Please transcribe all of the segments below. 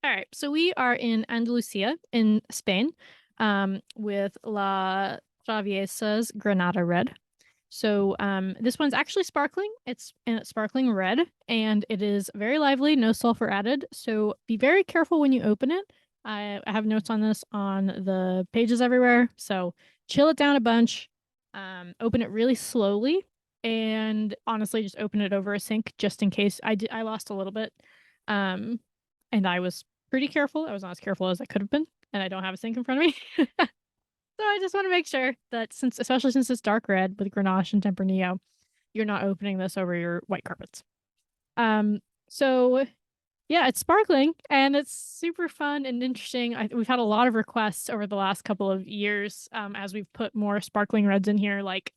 All right, so we are in Andalusia in Spain, with La Traviesa's Granada Red. So this one's actually sparkling. It's sparkling red, and it is very lively, no sulfur added. So be very careful when you open it. I have notes on this on the pages everywhere. So chill it down a bunch. Open it really slowly, and honestly, just open it over a sink just in case. I lost a little bit, um, and I was pretty careful. I was not as careful as I could have been, and I don't have a sink in front of me. So I just want to make sure that especially since it's dark red with Grenache and Tempranillo, you're not opening this over your white carpets. Um, so yeah, it's sparkling and it's super fun and interesting. We've had a lot of requests over the last couple of years, as we've put more sparkling reds in here, like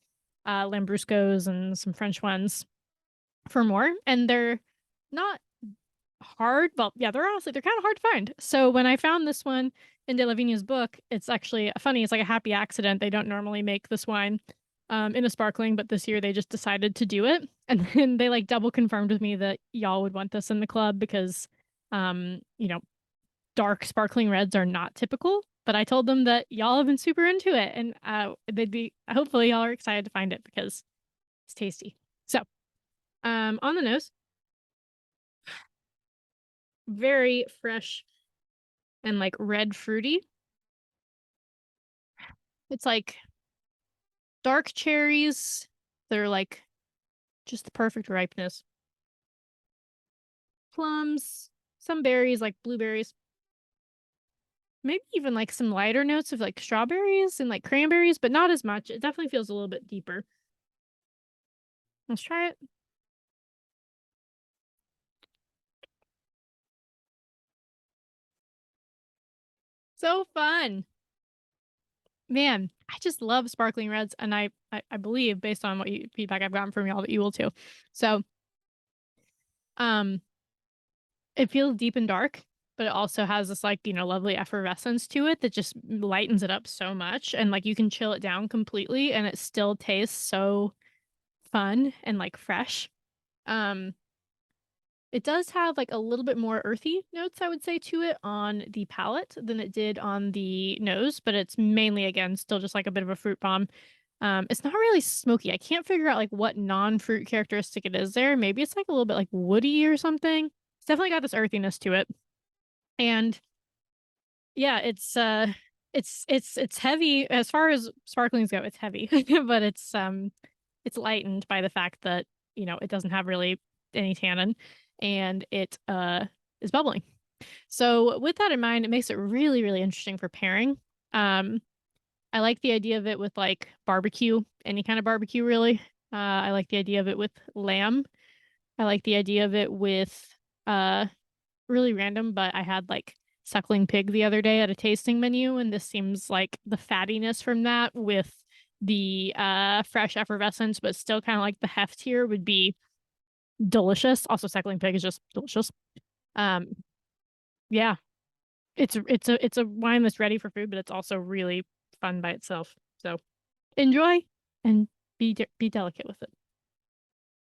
Lambruscos and some French ones for more. And they're not hard. Well, yeah, they're kind of hard to find. So when I found this one in De La Vigna's book, it's actually funny. It's like a happy accident. They don't normally make this wine in a sparkling, but this year they just decided to do it. And then they like double confirmed with me that y'all would want this in the club because, you know, dark sparkling reds are not typical. But I told them that y'all have been super into it, and they'd be hopefully y'all are excited to find it because it's tasty. So, on the nose, very fresh and like red fruity. It's like dark cherries. They're like just the perfect ripeness. Plums, some berries like blueberries. Maybe even like some lighter notes of like strawberries and like cranberries, but not as much. It definitely feels a little bit deeper. Let's try it. So fun. Man, I just love sparkling reds, and I believe based on feedback I've gotten from y'all that you will too. So, um, it feels deep and dark, but it also has this like, lovely effervescence to it that just lightens it up so much. And like you can chill it down completely and it still tastes so fun and like fresh. Um, it does have like a little bit more earthy notes, I would say, to it on the palate than it did on the nose, but it's mainly again still just like a bit of a fruit bomb. It's not really smoky. I can't figure out like what non-fruit characteristic it is there. Maybe it's like a little bit like woody or something. It's definitely got this earthiness to it. And yeah, it's heavy as far as sparklings go, it's heavy. But it's lightened by the fact that, it doesn't have really any tannin and it is bubbling. So with that in mind, it makes it really, really interesting for pairing. Um I like the idea of it with like barbecue, any kind of barbecue really. I like the idea of it with lamb. I like the idea of it with uh really random, but I had like suckling pig the other day at a tasting menu, and this seems like the fattiness from that with the fresh effervescence, but still kind of like the heft here would be delicious. Also, suckling pig is just delicious. Um, yeah, it's a wine that's ready for food, but it's also really fun by itself. So enjoy and be delicate with it.